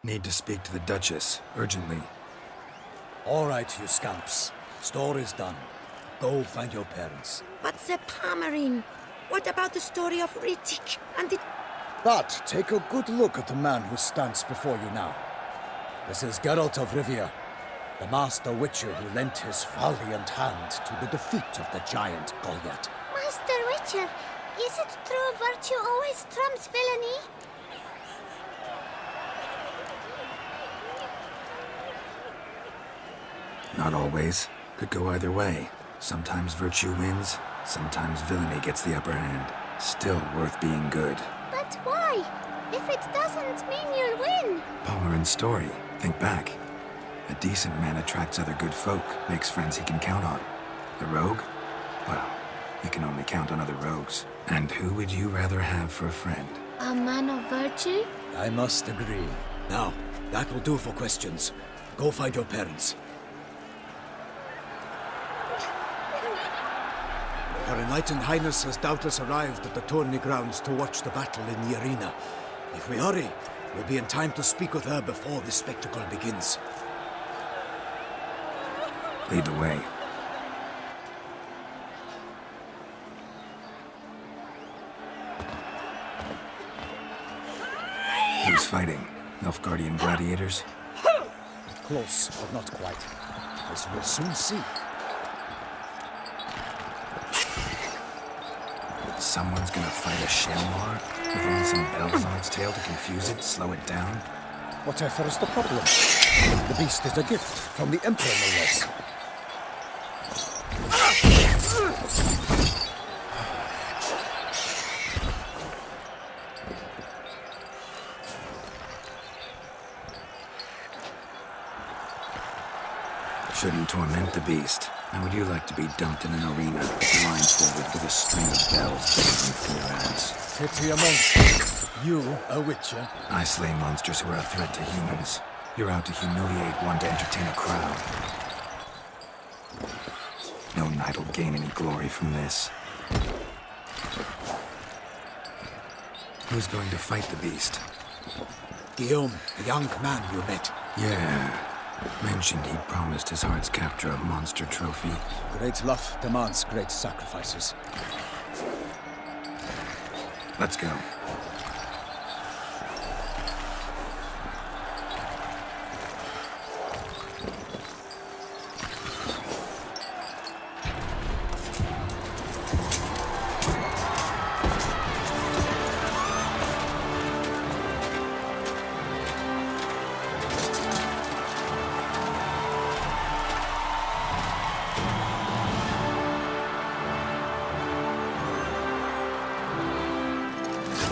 Need to speak to the Duchess, urgently. All right, you scamps. Story's done. Go find your parents. But the Pomerine, what about the story of Ritchik and the... But take a good look at the man who stands before you now. This is Geralt of Rivia, the master witcher who lent his valiant hand to the defeat of the giant Goliath. Master Witcher, is it true virtue always trumps villainy? Not always. Could go either way. Sometimes virtue wins, sometimes villainy gets the upper hand. Still worth being good. But why? If it doesn't mean you'll win. Palmerin's story. Think back. A decent man attracts other good folk, makes friends he can count on. The rogue? Well, you can only count on other rogues. And who would you rather have for a friend? A man of virtue? I must agree. Now, that will do for questions. Go find your parents. Her Enlightened Highness has doubtless arrived at the tourney grounds to watch the battle in the arena. If we hurry, we'll be in time to speak with her before the spectacle begins. Lead the way. Who's fighting? Nilfgaardian gladiators? Close, but not quite. As we'll soon see. Someone's gonna fight a Shelmar with only some bells on its tail to confuse it, slow it down? Whatever is the problem? The beast is a gift from the Emperor, no less. Shouldn't torment the beast. How would you like to be dumped in an arena, blindfolded with a string of bells dangling from your ass? Pity a monster. You, a witcher. I slay monsters who are a threat to humans. You're out to humiliate one to entertain a crowd. No knight will gain any glory from this. Who's going to fight the beast? Guillaume, the young man you met. Yeah. Mentioned he'd promised his heart's capture a monster trophy. Great love demands great sacrifices. Let's go.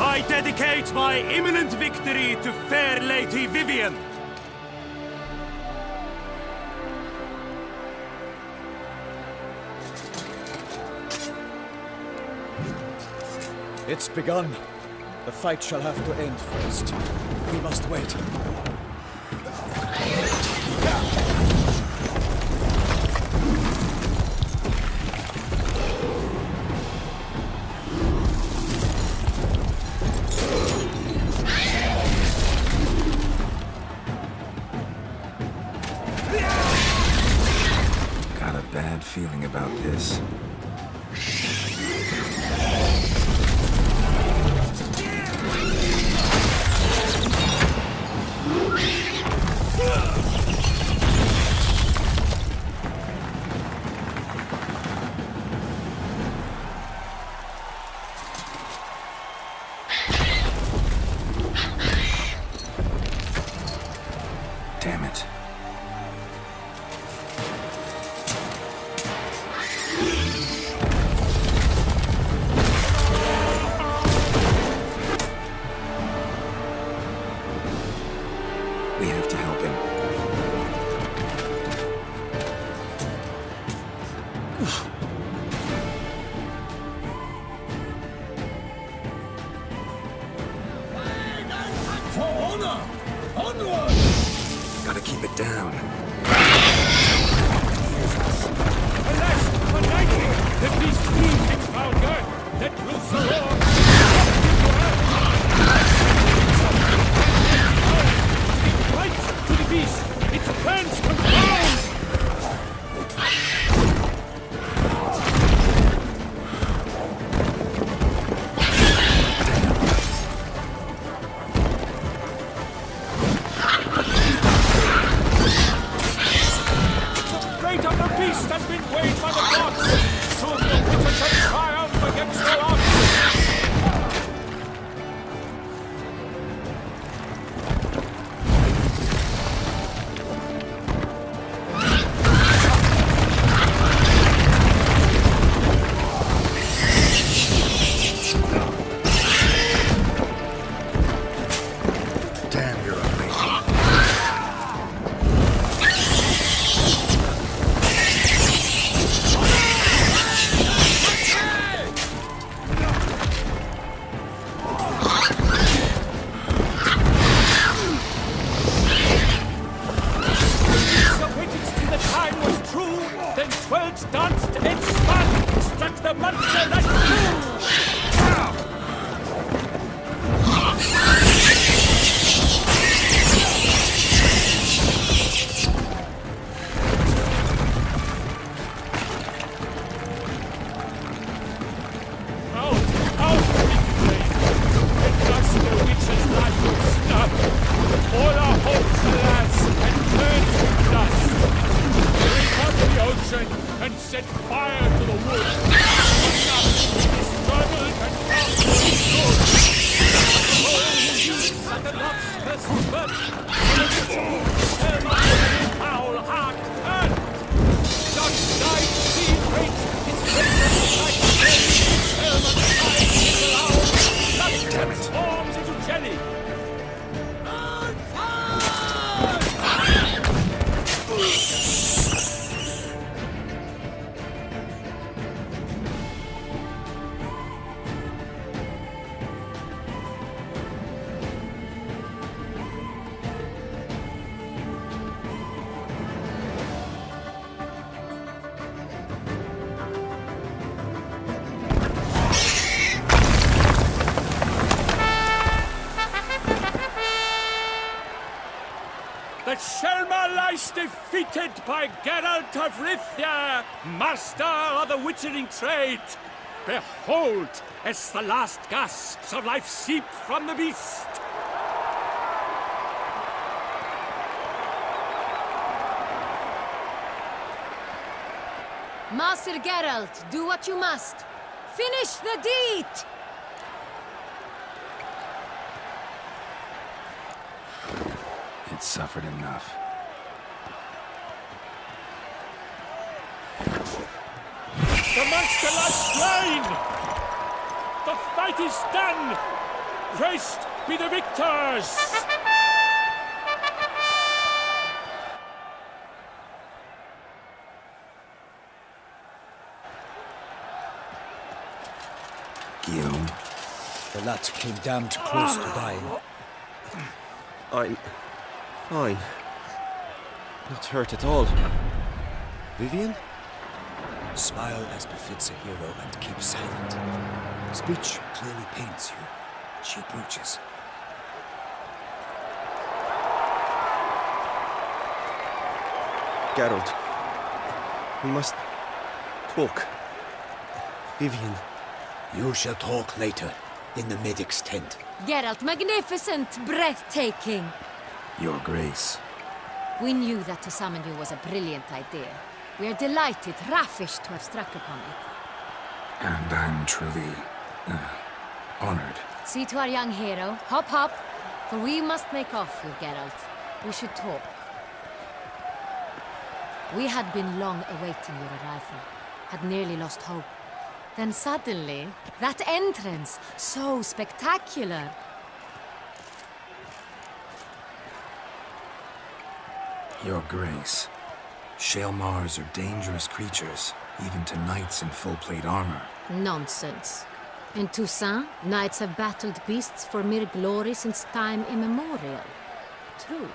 I dedicate my imminent victory to fair Lady Vivian. It's begun. The fight shall have to end first. We must wait. Got a bad feeling about this. Damn it. We have to help him. For honor! Onward! Gotta keep it down. Alas, for lightning, the beast leaves its foul girth, let loose the roar. Damn it. Forms into jelly. The Shelma lies defeated by Geralt of Rivia, master of the witchering trade. Behold, as the last gasps of life seep from the beast. Master Geralt, do what you must. Finish the deed! It's suffered enough. The monster lies slain! The fight is done! Praised be the victors! Guillaume, The lad came damned close to dying. I'm fine. Not hurt at all. Vivian? Smile as befits a hero and keep silent. Speech clearly pains you. She breaches. Geralt. We must talk. Vivian. You shall talk later, in the medic's tent. Geralt, magnificent, breathtaking. Your Grace. We knew that to summon you was a brilliant idea. We are delighted, ravished to have struck upon it. And I'm truly, honored. See to our young hero. Hop, hop. For we must make off with Geralt. We should talk. We had been long awaiting your arrival. Had nearly lost hope. Then suddenly, that entrance, so spectacular. Your Grace. Shaelmars are dangerous creatures, even to knights in full-plate armor. Nonsense. In Toussaint, knights have battled beasts for mere glory since time immemorial. True.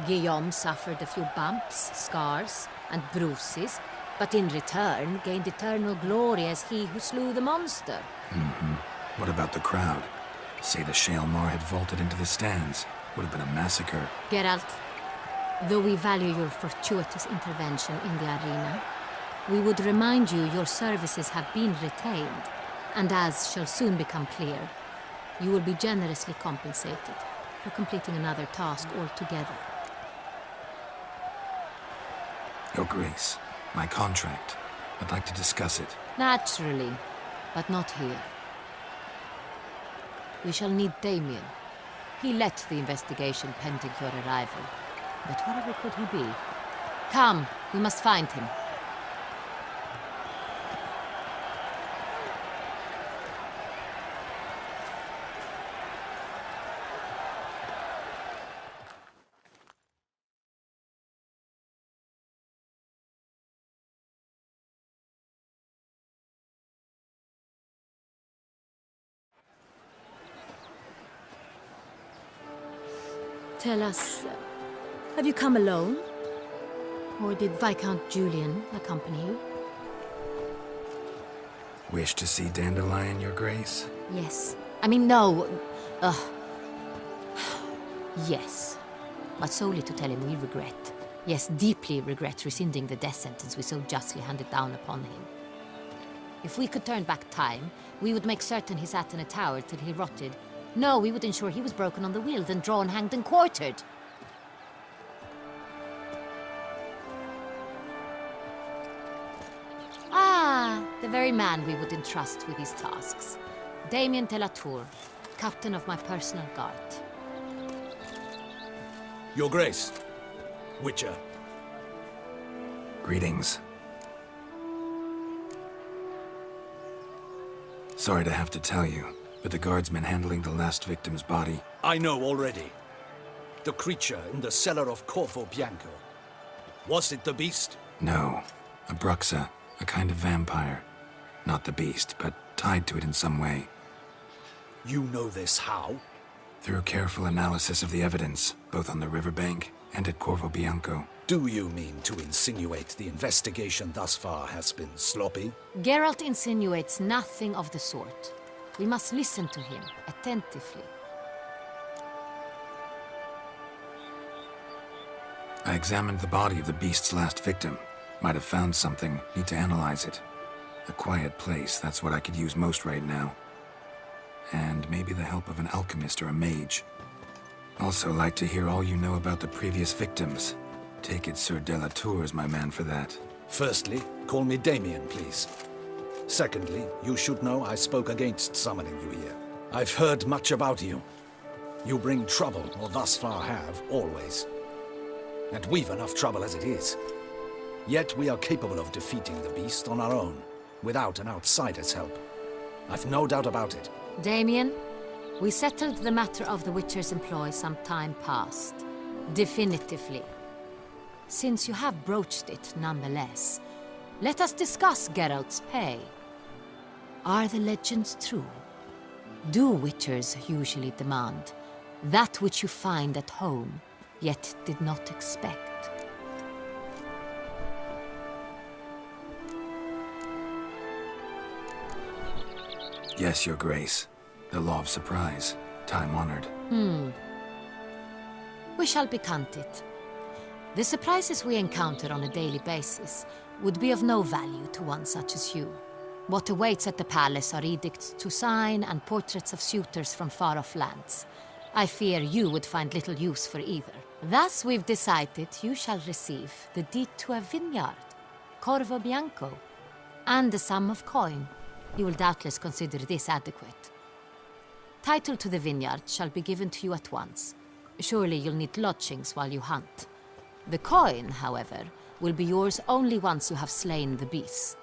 Guillaume suffered a few bumps, scars, and bruises, but in return gained eternal glory as he who slew the monster. What about the crowd? Say the Shaelmar had vaulted into the stands. Would have been a massacre. Geralt, though we value your fortuitous intervention in the arena, we would remind you your services have been retained, and as shall soon become clear, you will be generously compensated for completing another task altogether. Your Grace, my contract. I'd like to discuss it. Naturally, but not here. We shall need Damien. He led the investigation pending your arrival. But wherever could he be? Come, we must find him. Tell us, have you come alone? Or did Viscount Julian accompany you? Wish to see Dandelion, Your Grace? Yes. I mean, no. Yes. But solely to tell him we regret. Yes, deeply regret rescinding the death sentence we so justly handed down upon him. If we could turn back time, we would make certain he sat in a tower till he rotted. No, we would ensure he was broken on the wheel, then drawn, hanged, and quartered. Ah, the very man we would entrust with these tasks. Damien de la Tour, captain of my personal guard. Your Grace. Witcher. Greetings. Sorry to have to tell you, but the guardsman handling the last victim's body... I know already. The creature in the cellar of Corvo Bianco. Was it the beast? No. A bruxa, a kind of vampire. Not the beast, but tied to it in some way. You know this how? Through careful analysis of the evidence, both on the riverbank and at Corvo Bianco. Do you mean to insinuate the investigation thus far has been sloppy? Geralt insinuates nothing of the sort. We must listen to him attentively. I examined the body of the beast's last victim. Might have found something, need to analyze it. A quiet place, that's what I could use most right now. And maybe the help of an alchemist or a mage. Also like to hear all you know about the previous victims. Take it Sir de la Tour is my man for that. Firstly, call me Damien, please. Secondly, you should know I spoke against summoning you here. I've heard much about you. You bring trouble, or thus far have, always. And we've enough trouble as it is. Yet we are capable of defeating the beast on our own, without an outsider's help. I've no doubt about it. Damien, we settled the matter of the Witcher's employ some time past. Definitively. Since you have broached it nonetheless, let us discuss Geralt's pay. Are the legends true? Do Witchers usually demand that which you find at home, yet did not expect? Yes, Your Grace. The law of surprise. Time-honored. We shall becant it. The surprises we encounter on a daily basis would be of no value to one such as you. What awaits at the palace are edicts to sign and portraits of suitors from far-off lands. I fear you would find little use for either. Thus, we've decided you shall receive the deed to a vineyard, Corvo Bianco, and a sum of coin. You will doubtless consider this adequate. Title to the vineyard shall be given to you at once. Surely you'll need lodgings while you hunt. The coin, however, will be yours only once you have slain the beast.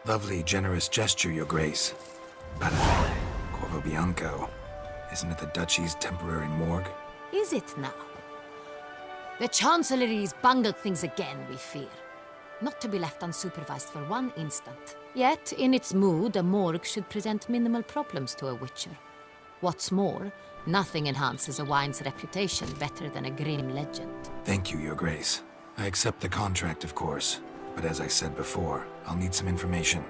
Lovely, generous gesture, Your Grace. But, Corvo Bianco, isn't it the Duchy's temporary morgue? Is it now? The Chancellery's bungled things again, we fear. Not to be left unsupervised for one instant. Yet, in its mood, a morgue should present minimal problems to a Witcher. What's more, nothing enhances a wine's reputation better than a grim legend. Thank you, Your Grace. I accept the contract, of course. But as I said before, I'll need some information.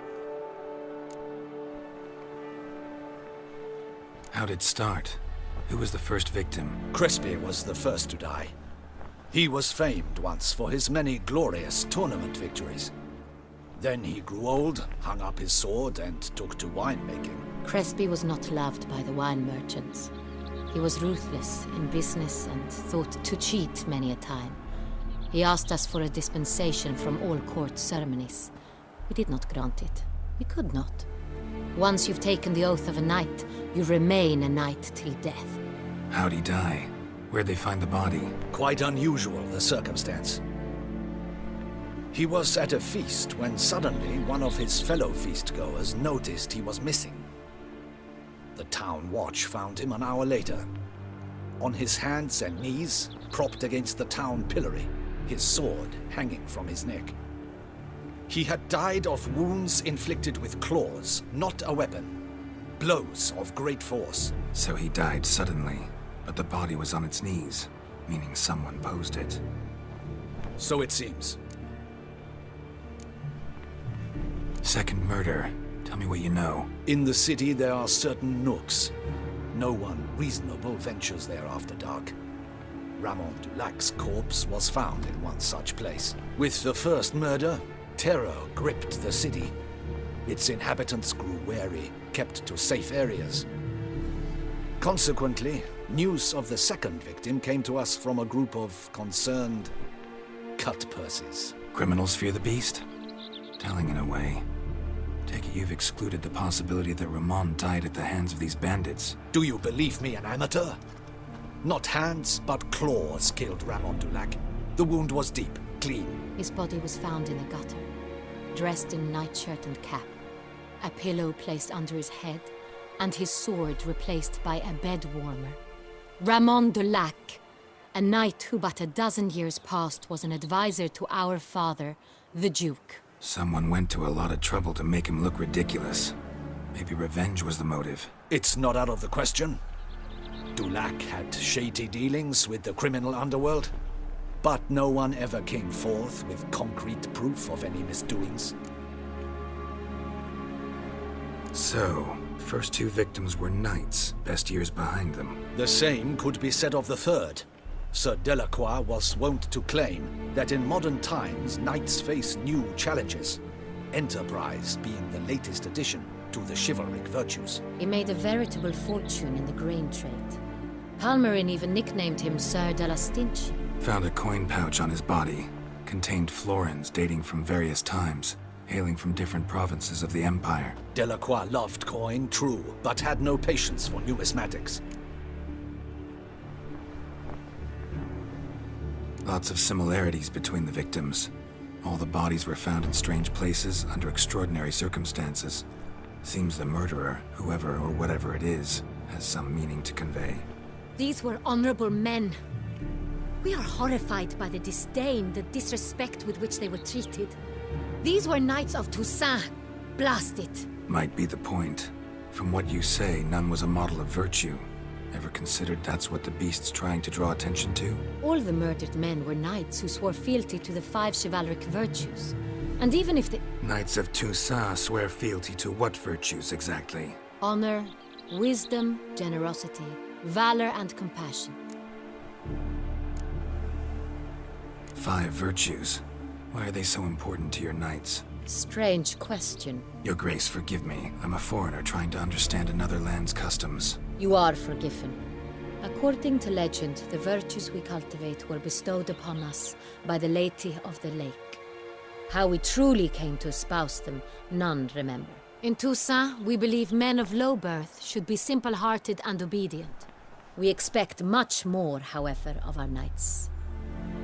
How'd it start? Who was the first victim? Crespi was the first to die. He was famed once for his many glorious tournament victories. Then he grew old, hung up his sword, and took to winemaking. Crespi was not loved by the wine merchants. He was ruthless in business and thought to cheat many a time. He asked us for a dispensation from all court ceremonies. We did not grant it. We could not. Once you've taken the oath of a knight, you remain a knight till death. How'd he die? Where'd they find the body? Quite unusual, the circumstance. He was at a feast when suddenly one of his fellow feastgoers noticed he was missing. The town watch found him an hour later. On his hands and knees, propped against the town pillory, his sword hanging from his neck. He had died of wounds inflicted with claws, not a weapon. Blows of great force. So he died suddenly, but the body was on its knees, meaning someone posed it. So it seems. Second murder. Tell me what you know. In the city there are certain nooks. No one reasonable ventures there after dark. Ramon Dulac's corpse was found in one such place. With the first murder, terror gripped the city. Its inhabitants grew wary, kept to safe areas. Consequently, news of the second victim came to us from a group of concerned cut-purses. Criminals fear the beast? Telling in a way. Take it you've excluded the possibility that Ramon died at the hands of these bandits. Do you believe me an amateur? Not hands, but claws killed Ramon Dulac. The wound was deep, clean. His body was found in a gutter, dressed in nightshirt and cap, a pillow placed under his head, and his sword replaced by a bed warmer. Ramon Dulac, a knight who but a dozen years past was an advisor to our father, the Duke. Someone went to a lot of trouble to make him look ridiculous. Maybe revenge was the motive. It's not out of the question. Dulac had shady dealings with the criminal underworld, but no one ever came forth with concrete proof of any misdoings. So, first two victims were knights, best years behind them. The same could be said of the third. Sir Delacroix was wont to claim that in modern times knights face new challenges, enterprise being the latest addition to the chivalric virtues. He made a veritable fortune in the grain trade. Palmerin even nicknamed him Sir de la Stinchi. Found a coin pouch on his body. Contained florins dating from various times, hailing from different provinces of the Empire. Delacroix loved coin, true, but had no patience for numismatics. Lots of similarities between the victims. All the bodies were found in strange places under extraordinary circumstances. Seems the murderer, whoever or whatever it is, has some meaning to convey. These were honorable men. We are horrified by the disdain, the disrespect with which they were treated. These were knights of Toussaint. Blast it. Might be the point. From what you say, none was a model of virtue. Ever considered that's what the beast's trying to draw attention to? All the murdered men were knights who swore fealty to the 5 chivalric virtues. And even if the Knights of Toussaint swear fealty to what virtues exactly? honor, wisdom, generosity, valor, and compassion. 5 virtues. Why are they so important to your knights? Strange question. Your Grace, forgive me. I'm a foreigner trying to understand another land's customs. You are forgiven. According to legend, the virtues we cultivate were bestowed upon us by the Lady of the Lake. How we truly came to espouse them, none remember. In Toussaint, we believe men of low birth should be simple-hearted and obedient. We expect much more, however, of our knights.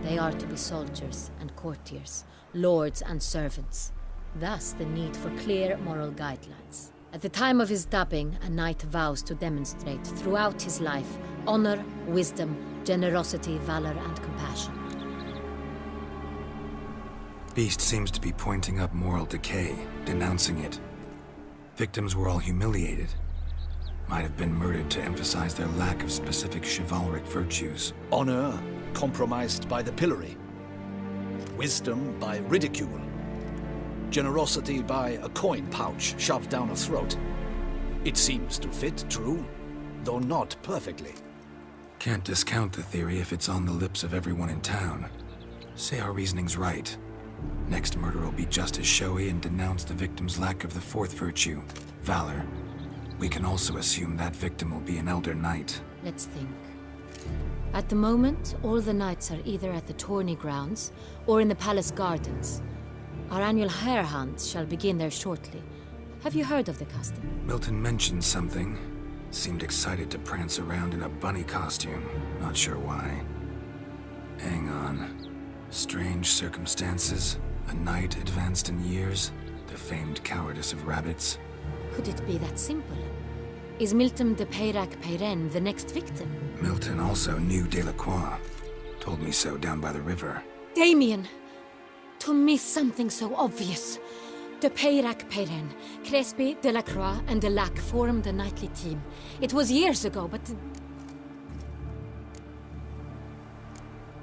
They are to be soldiers and courtiers, lords and servants. Thus, the need for clear moral guidelines. At the time of his dubbing, a knight vows to demonstrate throughout his life honor, wisdom, generosity, valor, and compassion. Beast seems to be pointing up moral decay, denouncing it. Victims were all humiliated. Might have been murdered to emphasize their lack of specific chivalric virtues. Honor compromised by the pillory. Wisdom by ridicule. Generosity by a coin pouch shoved down a throat. It seems to fit, true, though not perfectly. Can't discount the theory if it's on the lips of everyone in town. Say our reasoning's right. Next murder will be just as showy and denounce the victim's lack of the 4th virtue, valor. We can also assume that victim will be an elder knight. Let's think. At the moment, all the knights are either at the tourney grounds or in the palace gardens. Our annual hare hunt shall begin there shortly. Have you heard of the custom? Milton mentioned something. Seemed excited to prance around in a bunny costume. Not sure why. Hang on. Strange circumstances. A knight advanced in years. The famed cowardice of rabbits. Could it be that simple? Is Milton de Peyrac-Peyren the next victim? Milton also knew Delacroix. Told me so down by the river. Damien! To miss something so obvious. De Peyrac-Peyren, Crespi, Delacroix, and Delac formed a knightly team. It was years ago, but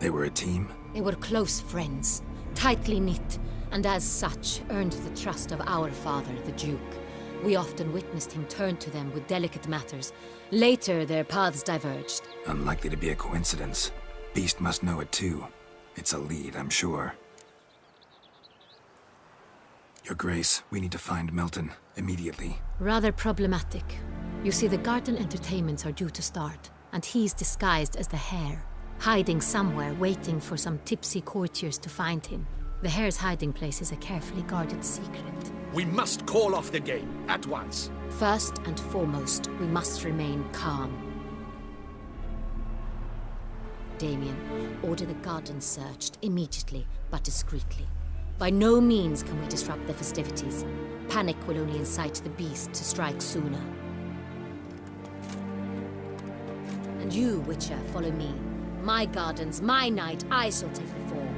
They were a team? they were close friends, tightly knit, and as such earned the trust of our father, the Duke. We often witnessed him turn to them with delicate matters. Later, their paths diverged. Unlikely to be a coincidence. Beast must know it too. It's a lead, I'm sure. Your Grace, we need to find Milton, immediately. Rather problematic. You see, the garden entertainments are due to start, and he's disguised as the hare, hiding somewhere, waiting for some tipsy courtiers to find him. The hare's hiding place is a carefully guarded secret. We must call off the game, at once. First and foremost, we must remain calm. Damien, order the gardens searched immediately, but discreetly. By no means can we disrupt the festivities. Panic will only incite the beast to strike sooner. And you, Witcher, follow me. My gardens, my night, I shall take the fall.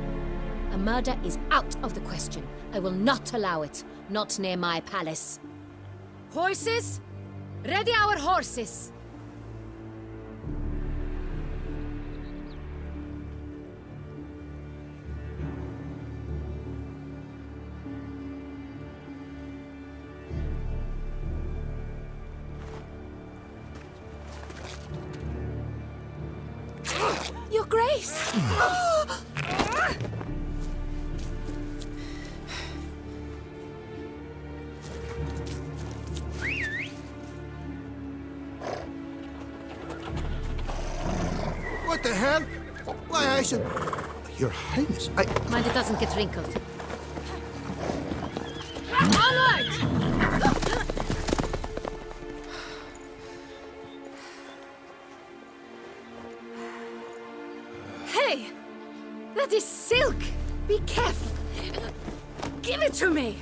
A murder is out of the question. I will not allow it. Not near my palace. Horses? Ready our horses! Your Grace! What the hell? Why, I should... Your Highness, I... Mind it doesn't get wrinkled. Onward! Hey! That is silk! Be careful! Give it to me!